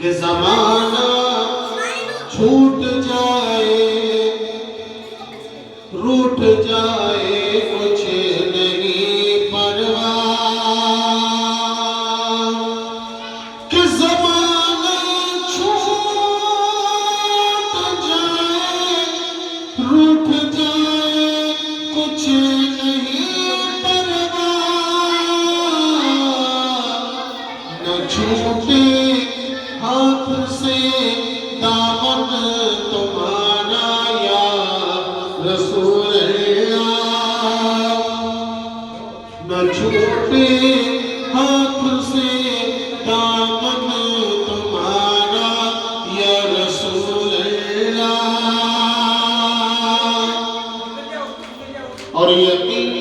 کہ زمانہ چھوٹ جائے روٹ جائے کچھ نہیں پرواہ کہ زمانہ چھوٹ جائے روٹ جائے کچھ نہیں پرواہ نہ چھوٹے ہاتھ سے دامن تمہارا یا رسول اللہ نہ چھوٹے ہاتھ سے دامن تمہارا یا رسول اللہ اور یقین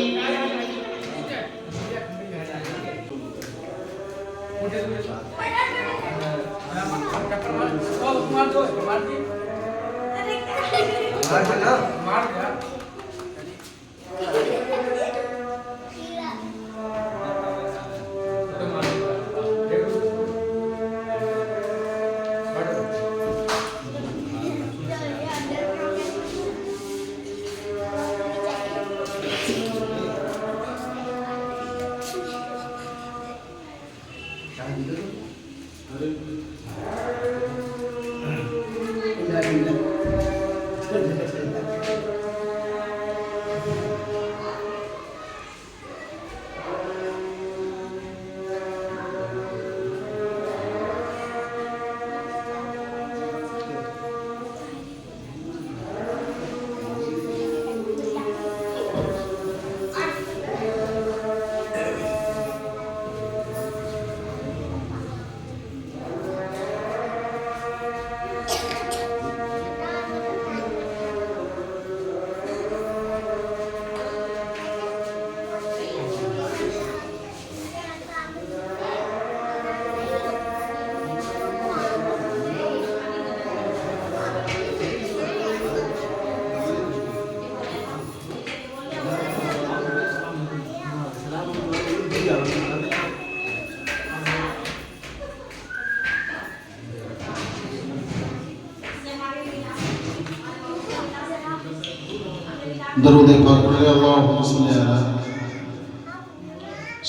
درود پاک پڑھے اللہم صلی علی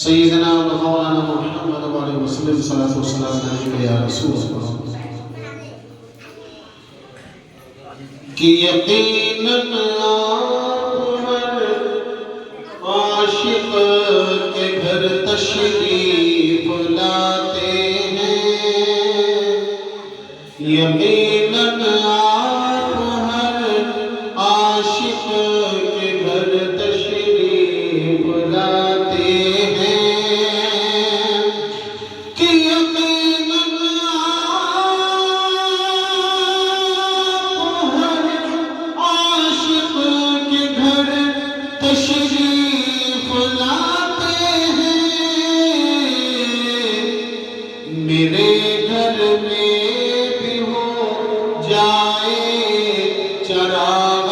سیدنا و مولانا محمد علیہ وسلم صلاۃ و سلام علیہ یا رسول اللہ کہ یقیناً آپ ہر عاشق کے گھر تشریف لاتے ہیں یقیناً آپ ہر عاشق کے گھر تشریف لاتے ہیں کہ یقیناً آپ ہر عاشق کے گھر تشریف لاتے ہیں میرے گھر میں بھی ہو جائے چراغ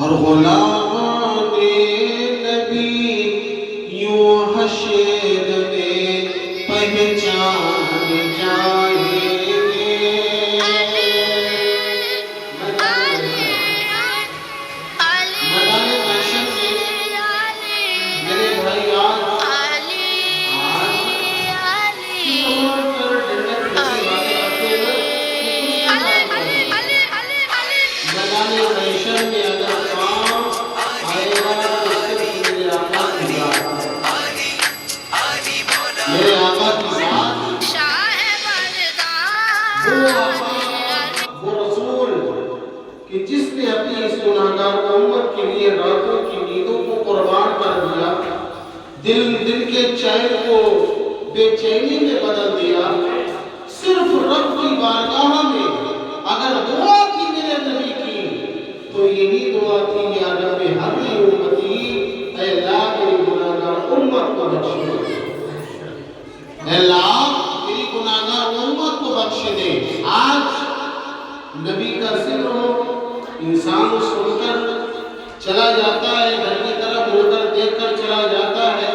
اور غلامان نبی یوں حشر میں پہچان جائیں گے میدان محشر میں میرے بھائی آج میدان محشر میں اگر میرے آقا کی ذات وہ رسول کہ جس نے اپنی اس گناہگار امت کے لیے راتوں کی نیندوں کو قربان کر دیا دل کے چین کو بے چینی میں بدل دیا صرف رب کی بارگاہ میں اگر دعا تھی میرے نبی کی تو یہی دعا تھی، یا رب ہمیں امتی، اے اللہ میری گناہگار امت کو بخش دے، اے اللہ میری گناہگار امت کو بخش دے۔ آج نبی کا ذکر ہو، انسان سن کر چلا جاتا ہے، گھر کی طرف مڑ کر دیکھ کر چلا جاتا ہے،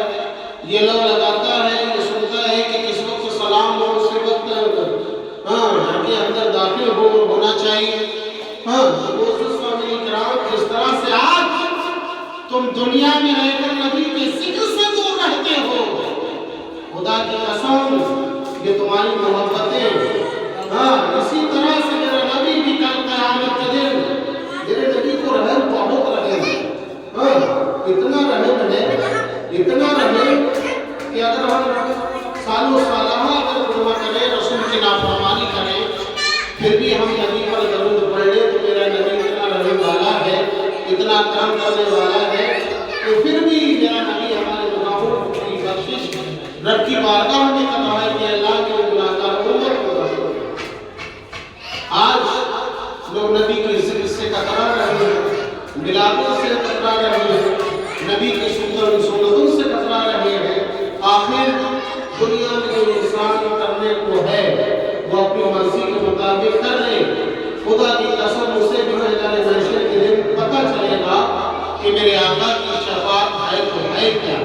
یہ لوگ لگاتا ہے، یہ سنتا ہے کہ کس وقت سلام ہو اسی وقت گھر کے اندر داخل ہونا چاہیے۔ جس طرح سے آج تم دنیا میں رہ کر نبی کے ذکر سے دور رہتے ہو، خدا کی قسم یہ تمہاری محبتیں، اسی طرح سے میرا نبی بھی کل قیامت کے دن، میرے نبی کو رحم بہت رہے، اتنا رحم ہے، اتنا رحم کہ اگر ہم سالوں سالہ اگر گناہ کریں، رسول کی نافرمانی کریں، پھر بھی ہم نبی پر درود پڑھیں تو میرا نبی اتنا رحم والا ہے، اتنا کرم کرنے والا ہے کہ پھر بھی میرا نبی ہمارے گناہوں کی بخشش رب کی بارگاہ میں کرتا ہے کہ اللہ کے گناہگار امت کو بخش دے۔ آج لوگ نبی کے ذکر سے کترا رہے ہیں، ملادوں سے کترا رہے ہیں، نبی کی سنتوں سے کترا رہے ہیں۔ آخر دنیا میں جو انسان کرنے کو ہے وہ اپنی مرضی کے مطابق کر لے، خدا کی قسم اسے بھی میدان محشر کے دن پتہ چلے گا کہ میرے آقا کی شفاعت ہے تو ہے کیا۔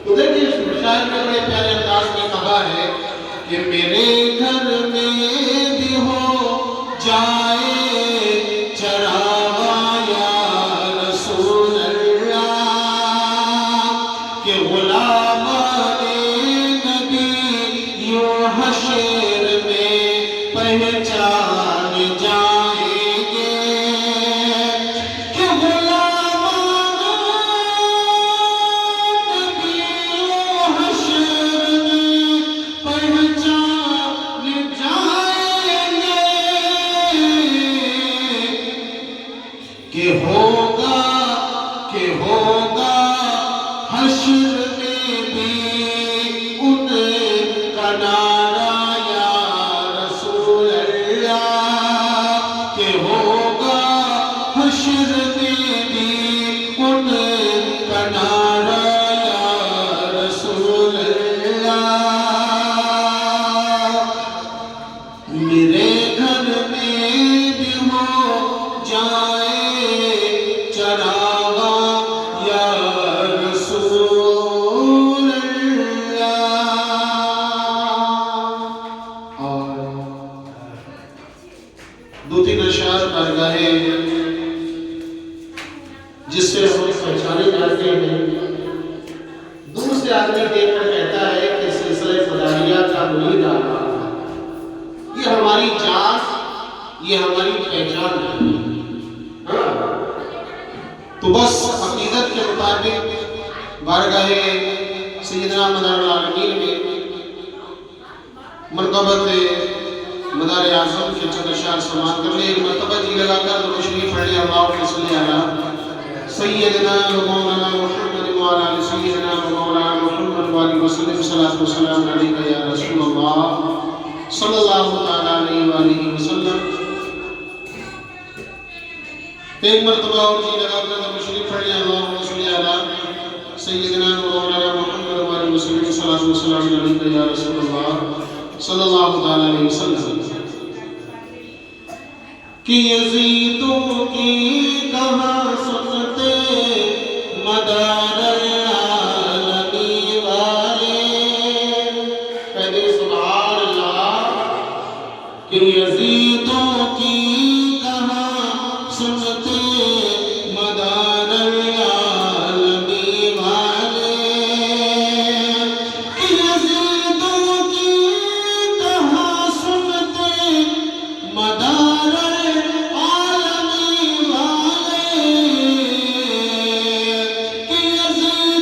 تو دیکھیں شاعر نے بڑے پیارے انداز میں کہا ہے کہ میرے گھر میں بھی ہو جائے چراغاں یا رسول اللہ، کہ غلامان نبی یوں حشر میں پہچان جائیں گے، کہ غلامان نبی یوں حشر میں پہچان جائیں گے، کہ ہوگا حشر میں بھی ان کا نعرہ یا رسول اللہ، کہ ہوگا حشر میں بھی ان کا نعرہ یا رسول اللہ۔ میرے گھر میں بھی ہو جائے چراغاں یا رسول اللہ۔ اور دو تین اشعار بارگاہ جس سے ہم پہچانے جاتے ہیں، دور سے آدمی دیکھ کر کہتا ہے کہ سلسلہ فلاحیہ کا مرید آ رہا ہے، یہ ہماری جان، یہ ہماری پہچان ہے۔ تو بس عقیدت کے مطابق بارگاہ سیدنا مدار العالمین میں مرتبت مدار اعظم کے چند اشعار سماعت کر لیں۔ ایک مرتبہ جی لگا کر درود شریف پڑھ لیں، اللہم صلی علی سیدنا و مولانا محمد وعلی آل سیدنا و مولانا محمد وعلی وسلم، صلاۃ و سلام علیکہ یا رسول اللہ صلی اللہ تعالیٰ علیہ وآلہ وسلم۔ ایک مرتبہ اور جی لگا کر درود شریف پڑھ لیں، اللہم صلی علی سیدنا و مولانا محمد وعلی وسلم، صلاۃ و سلام علیکہ یا رسول اللہ صلی اللہ تعالیٰ علیہ وسلم۔ کہ یزیدوں کی کہاں سنتے مدار العالمی والے، کہتے سبحان اللہ، کہ یزیدوں کی کہاں سنتے مدار العالمی والے، کہ یزیدوں کی کہاں سنتے مدار العالمی والے، کہ یزید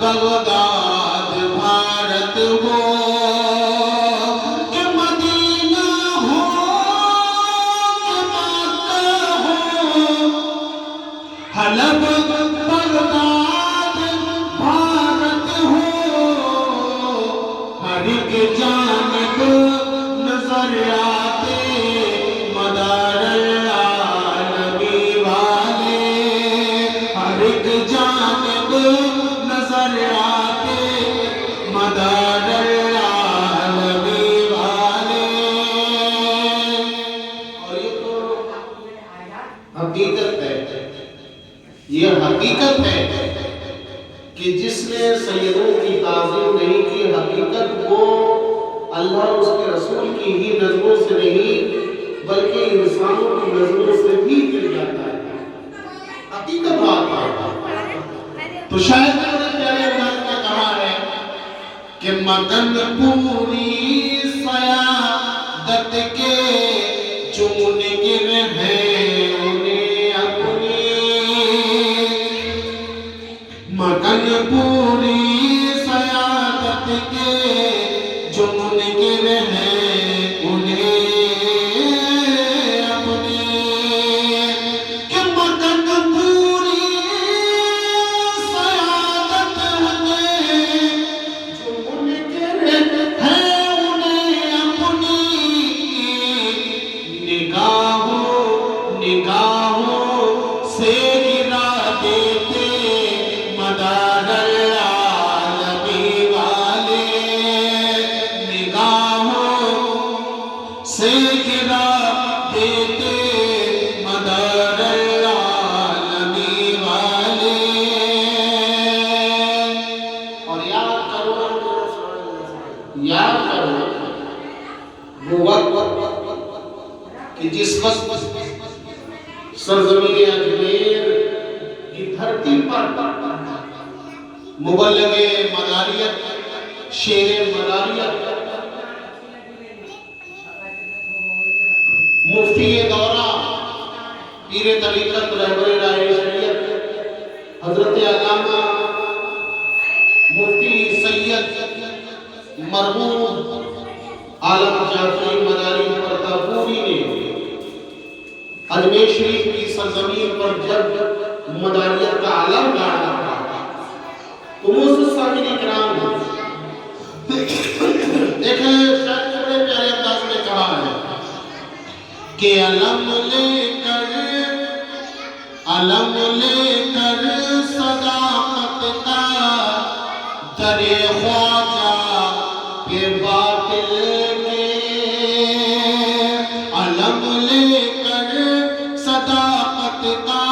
بغداد بھارت ہو کہ مدینہ ہو کہ مکہ ہو، حلب بغداد بھارت ہو، ہر ایک جانب نظر آتے مدار العالمی والے، ہر ایک جانب نظر آتے مدار العالمی والے۔ اور یہ تو حقیقت ہے، یہ حقیقت ہے کہ جس نے سیدوں کی تعظیم نہیں کی، حقیقت وہ اللہ اور اس کے رسول کی ہی نظروں سے نہیں بلکہ انسانوں کی نظروں سے بھی گر جاتا ہے۔ حقیقت بات ہے۔ تو شاید میرے پیارے انداز میں کہا ہے کہ مگن پوری سیادت کے جو منگر ہیں انہیں اپنی، مگن پوری سیادت کے جو منگر ہیں انہیں اپنی، کہ مگن پوری سیادت کے جو منگر ہیں انہیں اپنی، نگاہوں سے گرا دیتے مدار العالمی والے، نگاہوں سے گرا دیتے مدار العالمی والے۔ اور یاد کرو وہ وقت کہ جس وقت سرزمین اجمیر کی دھرتی پر مبلغ مداریت، شیر مداریت، مفتی دورہ، پیر طریقت، رہبر راہ شریعت حضرت علامہ مفتی سید مرحوم عالم جعفری مداری پرتاپوری نے اجمیر شریف کی سرزمین پر جب مداریت کا علم گاڑا تھا تو معزز سامعین کرام دیکھیں شاید بڑے پیارے انداز میں کہا ہے کہ علم لے کر صداقت کا در خواجہ پہ باطل کے، علم لے کر صداقت کا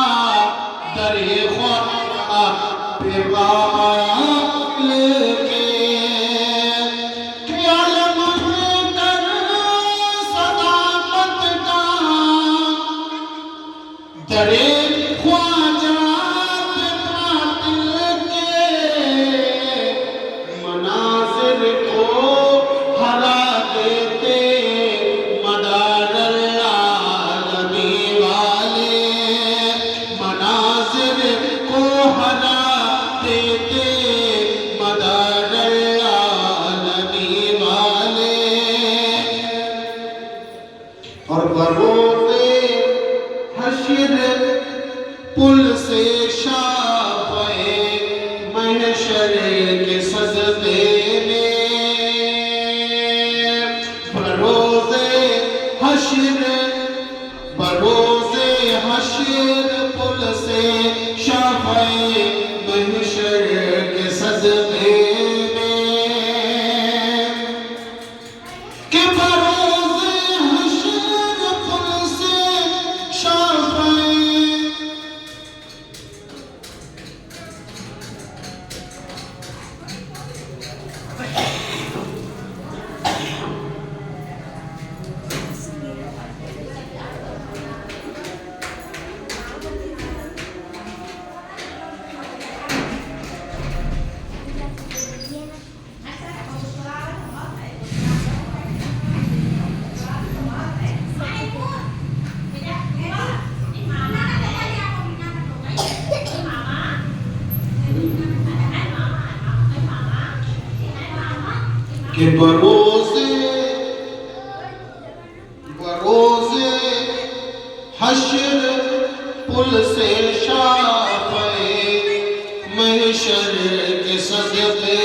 در خواجہ پہ باطل کے، کہ علم لے کر صداقت کا در خواجہ پہ باطل کے، مناظر کو ہرا دیتے مدار العالمی والے، مناظر کو ہرا دیتے مدار العالمی والے۔ اور بروز حشر پل سے شافعِ محشر کے سجدے میں، بروز حشر پل سے شافعِ محشر کے سجدے میں، کہ بروز حشر پل سے شافعِ کہ بروزے حشر پل سے شافعِ محشر کے صدقے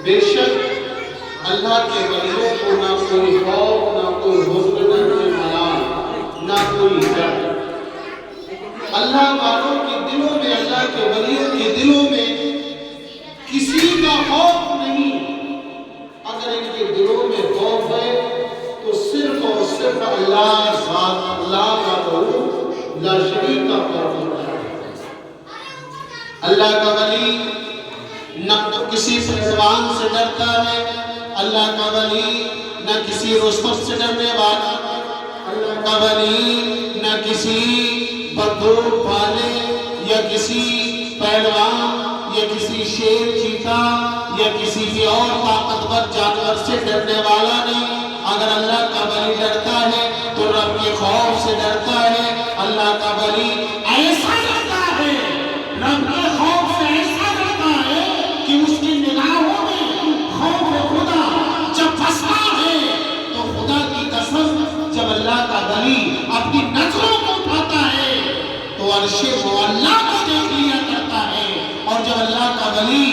بے شک اللہ کے ولیوں کو نہ کوئی خوف، نہ کوئی حزن، نہ کوئی ملال، نہ کوئی ڈر۔ اللہ والوں کے دلوں میں، اللہ کے ولیوں کے دلوں میں کسی کا خوف نہیں۔ اگر ان کے دلوں میں خوف ہے تو صرف اور صرف اللہ ذات، اللہ وحدہ لا شریک کا خوف ہوتا ہے۔ اللہ کا ولی نہ کسی پہلوان سے ڈرتا ہے، اللہ کا ولی نہ کسی رستم سے ڈرنے والا، اللہ کا ولی نہ کسی بندوق والے یا کسی پہلوان یا کسی شیر چیتا یا کسی بھی اور طاقتور جانور سے ڈرنے والا نہیں۔ اگر اللہ کا ولی ڈرتا ہے تو رب کے خوف سے ڈرتا ہے۔ اللہ کا ولی ایسا ڈرتا ہے، رب کے خوف سے ایسا ڈرتا ہے کہ اس کی نگاہوں میں خوف خدا جب پھنستا ہے تو خدا کی قسم جب اللہ کا ولی اپنی نظروں کو اٹھاتا ہے تو عرش معلیٰ کو دیکھ لیا کرتا ہے، اور جب اللہ کا ولی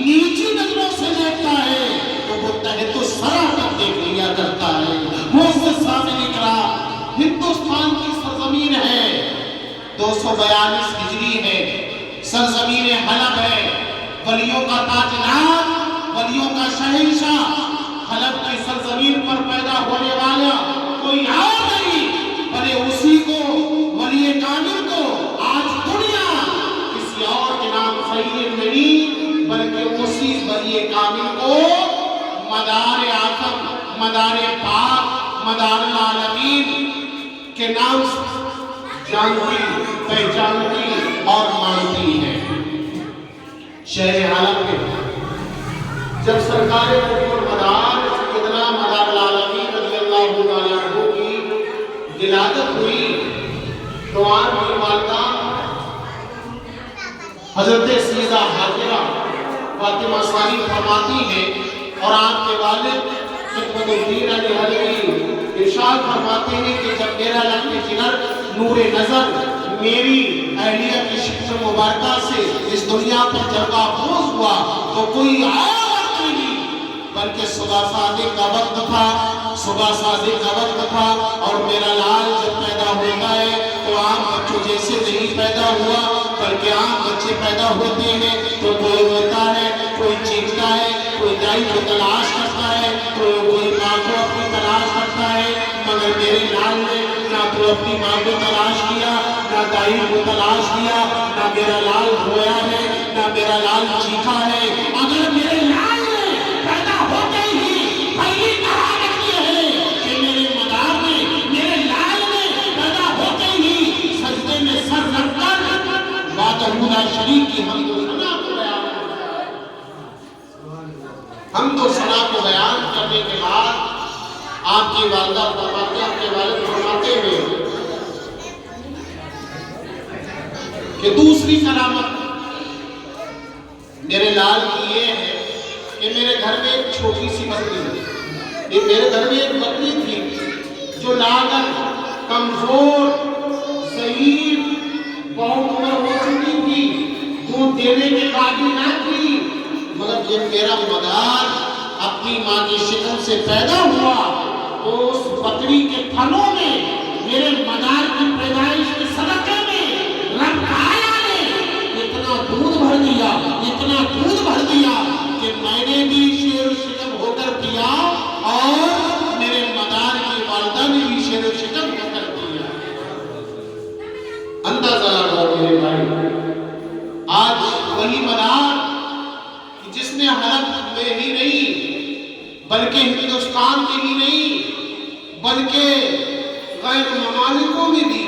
نیچی نظروں سے دیکھتا ہے تو وہ تحت الثری تک دیکھ لیا کرتا ہے۔ وہ اس سے سامنے نکلا ہندوستان کی سرزمین ہے، 242 ہجری ہے، سرزمین حلب ہے، ولیوں کا تاجدار، ولیوں کا شہنشاہ، حلب کی سرزمین پر پیدا ہونے والا کوئی اور نہیں بلے اسی کو، ولی کامل کو آج دنیا کسی اور کے نام سید نہیں بلکہ اسی ولی کامل کو مدار آفت، مدار پاک، مدار العالمین کے نام جانتی، پہچانتی اور مانتی ہے۔ شہر حلب کے جب سرکار مدار سیدنا مدار العالمین رضی اللہ عنہ کی ولادت ہوئی تو آپ کی والدہ حضرت سیدہ حاجرہ فاطمہ ثانی فرماتی ہیں، اور آپ کے والد خدمت الدین علی حلبی ارشاد فرماتے ہیں کہ جب میرا لب جگر نور نظر میری اہلیہ کی شکل مبارکہ سے اس دنیا پر جب محفوظ ہوا تو کوئی اور نہیں بلکہ صبح صادق کا وقت تھا، صبح صادق کا وقت تھا، اور میرا لال جب پیدا ہوتا ہے تو عام بچوں جیسے نہیں پیدا ہوا بلکہ عام بچے پیدا ہوتے ہیں تو کوئی روتا ہے، کوئی چیختا ہے، کوئی دائی کو تلاش کرتا ہے، کوئی ماں کو اپنی تلاش کرتا ہے، مگر میرے لال نے نہ تو اپنی ماں کو تلاش کیا، نہ دائی کو تلاش کیا، نہ میرا لال رویا ہے، نہ میرا لال چیخا ہے۔ اگر میرے لال نے پیدا ہوتے ہی پہلی کہانی یہ ہے کہ میرے مدار نے، میرے لال نے پیدا ہوتے ہی سجدے میں سر رکھ کر وحدہ لا شریک کی حمد و ثنا کو بیان کرتا ہے۔ حمد و ثنا کو بیان کرنے کے بعد آپ کی والدہ فرماتے ہیں، آپ کے والد فرماتے ہیں کہ دوسری کرامت میرے لال کی یہ ہے کہ میرے گھر میں ایک چھوٹی سی بکری تھی، میرے گھر میں ایک بکری تھی جو لاغر، کمزور، ضعیف، بہت عمر ہو چکی تھی، دودھ دینے کے قابل نہ تھی، مگر جب میرا مدار اپنی ماں کی شکل سے پیدا ہوا تو اس بکری کے تھنوں میں میرے مدار کی پیدائش کے صدقے میں رب تعالیٰ نے اتنا دودھ بھر دیا، اتنا دودھ بھر دیا کہ میں نے بھی شیر و شکم ہو کر پیا، اور میرے مدار کی والدہ ہندوستان میں ہی نہیں بلکہ غیر ممالکوں میں بھی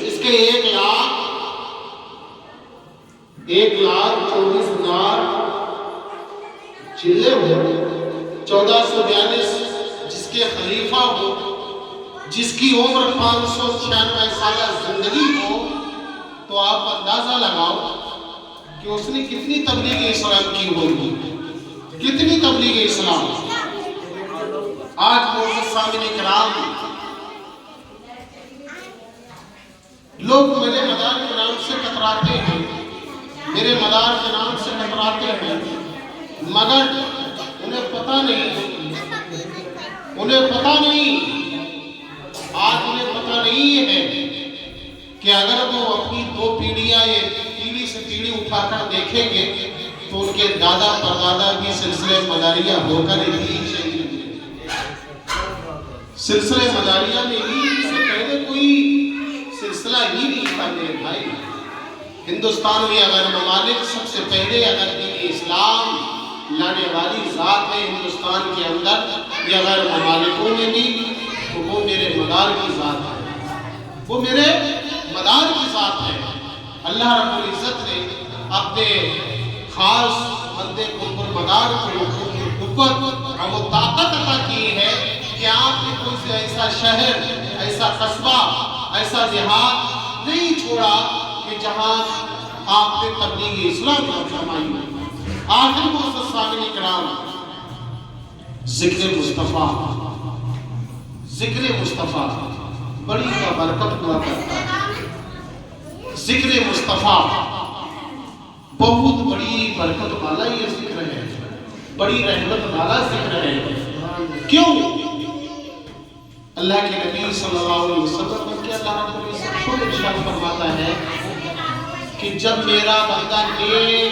جس کے 1,24,000 چلے ہو، 1442 جس کے خلیفہ ہو، جس کی عمر 596 سالہ زندگی ہو، تو آپ اندازہ لگاؤ کہ اس نے کتنی تبلیغ اسلام کی ہوگی، کتنی تبلیغ اسلام۔ آج معزز سامعین کرام، لوگ میرے مدار کے نام سے کتراتے ہیں، میرے مدار کے نام سے کتراتے ہیں، مگر انہیں پتہ نہیں، آج انہیں پتہ نہیں ہے کہ اگر وہ اپنی 2 پیڑھیاں یہ پیڑھی سے پیڑھی اٹھا کر دیکھیں گے تو ان کے دادا پردادا بھی سلسلے مداریہ ہو کر ہی شہید ہوئے۔ سلسلے مداریہ میں ہی سے پہلے کوئی سلسلہ ہی نہیں تھا میرے بھائی۔ ہندوستان میں اگر ممالک سب سے پہلے اگر دین اسلام لانے والی ذات ہے ہندوستان کے اندر یا غیر ممالکوں میں بھی، تو وہ میرے مدار کی ذات ہے، وہ میرے مدار کی ذات ہے۔ اللہ رب العزت نے اپنے خاص بندے کو مدار کو قوت اور وہ طاقت عطا کی ہے کہ آپ نے کوئی سے ایسا شہر، ایسا قصبہ، ایسا دیہات نہیں چھوڑا کہ جہاں آپ نے تبلیغ اسلام نہ فرمائی۔ آخر معزز سامعین کرام، ذکر مصطفیٰ بڑی برکت ہوا کرتا ہے۔ ذکر مصطفیٰ بہت بڑی برکت والا یہ ذکر ہے، بڑی رحمت والا ذکر ہے۔ کیوں؟ اللہ کے نبی صلی اللہ علیہ وسلم کہ اللہ رب العزت خود ارشاد فرماتا ہے کہ جب میرا بندہ نیک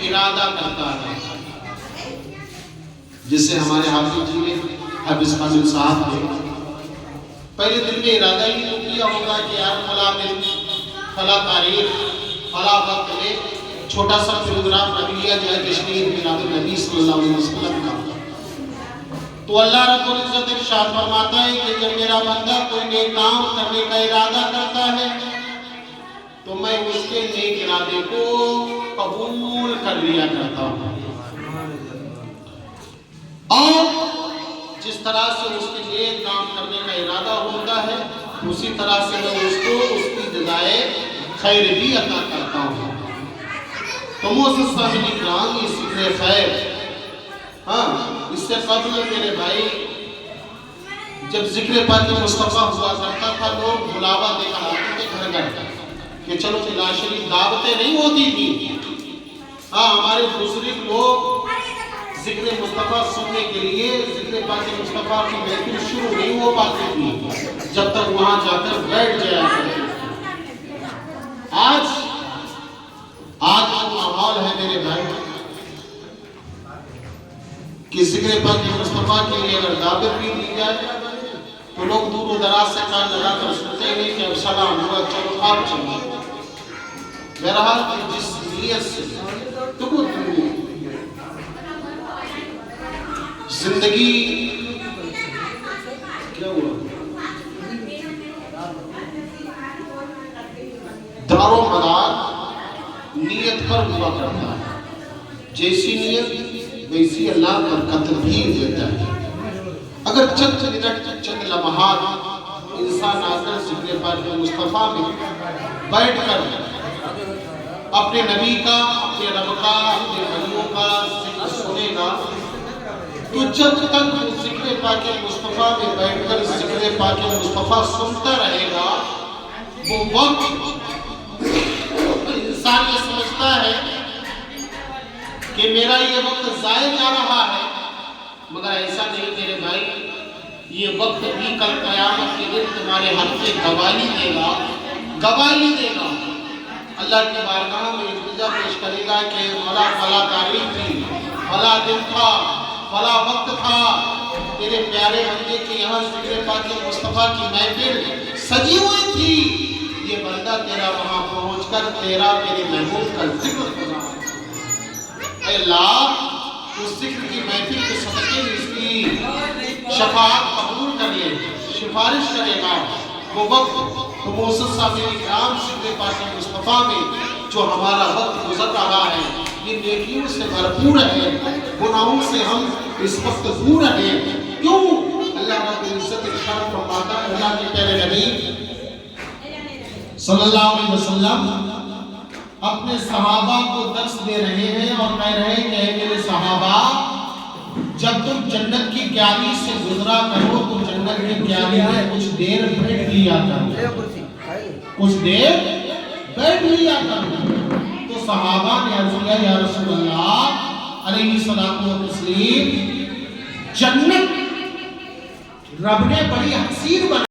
ارادہ کرتا ہے، جس سے ہمارے حافظ جی نے، حافظ قاسم صاحب نے پہلے دل میں ارادہ ہی تو کیا ہوگا کہ یار فلاں دن، فلاں تاریخ، فلاں وقت میں چھوٹا سا پروگرام رکھ لیا جائے تشریف میلاد النبی صلی اللہ علیہ وسلم کا۔ تو اللہ رب العزت ارشاد فرماتا ہے کہ جب میرا بندہ کوئی نیک کام کرنے کا ارادہ کرتا ہے تو میں اس کے نیک ارادے کو قبول کر لیا کرتا ہوں، اور جس طرح سے اس کے نیک کام کرنے کا ارادہ ہوتا ہے اسی طرح سے میں اس کو اس کی جزائے خیر بھی عطا کرتا ہوں۔ تو معزز سامعین کرام، یہ ذکر خیر، اس سے قبل میرے بھائی جب ذکر پاک مصطفیٰ ہوا کرتا تھا لوگ بلاوا دے کر آتے تھے گھر گھر کہ چلو ملا شریف، دعوتیں نہیں ہوتی تھی۔ ہمارے بزرگ لوگ ذکر مصطفیٰ سننے کے لیے ذکر پاک مصطفیٰ کی محفل شروع نہیں ہو پاتی تھی جب تک وہاں جا کر بیٹھ جایا کرتے۔ آج وہ ماحول ہے میرے بھائی کہ ذکر پاک مصطفیٰ کے لیے اگر دعوت بھی دی جائے تو لوگ دور و دراز سے کان لگا کر سنتے ہیں کہ اب سلام ہوا، چلو آپ چلو۔ بہرحال جس نیت سے زندگی کیا ہوا، دار و مدار نیت پر ہوا کرتا ہے، جیسی نیت ویسی اللہ برکت بھی دیتا ہے۔ اگر چند منٹ چند لمحات انسان آ کر ذکر پاک مصطفیٰ میں بیٹھ کر اپنے نبی کا، اپنے رب کا، اپنے ولیوں کا ذکر سنے گا تو جب تک ذکر پاک مصطفیٰ میں بیٹھ کر ذکر پاک مصطفیٰ سنتا رہے گا وہ وقت انسان یہ سمجھتا ہے کہ میرا یہ وقت ضائع جا رہا ہے، مگر ایسا نہیں میرے بھائی، یہ وقت بھی کل قیامت کے دن تمہارے حق سے گواہی دے گا۔ اللہ کی بارگاہ میں التجا پیش کرے گا کہ مولا فلاں تاریخ تھی، فلاں دن تھا، فلاں وقت تھا، تیرے پیارے بندے کے یہاں ذکر پاک مصطفیٰ کی محفل سجی ہوئی تھی، یہ بندہ تیرا وہاں پہنچ کر تیرا میرے محبوب کا ذکر کرنا۔ اے اللہ، اس ذکر کی محفل کے صدقے یقین اس کی شفاعت قبول کر لے، سفارش کرے گا، وہ وقت تو موسیٰ صاحب اکرام شکر پاک مصطفیٰ میں جو ہمارا وقت گزر رہا ہے یہ نیکیوں سے بھرپور ہے، گناہوں سے ہم اس وقت دور ہیں. کیوں؟ اللہ رب العزت ارشاد فرماتا ہے، اللہ کے پیارے نبی صلی اللہ علیہ وسلم اپنے صحابہ کو درس دے رہے ہیں اور کہہ رہے ہیں کہ اے میرے صحابہ، جب تم جنت کی کیاری سے گزرا کرو تو جنت کی کیاری میں کچھ دیر بیٹھ لیا کرو، کچھ دیر بیٹھ لیا کرو. تو صحابہ نے عرض کیا یا رسول اللہ علیہ الصلوۃ والتسلیم، جنت رب نے بڑی حسین بنا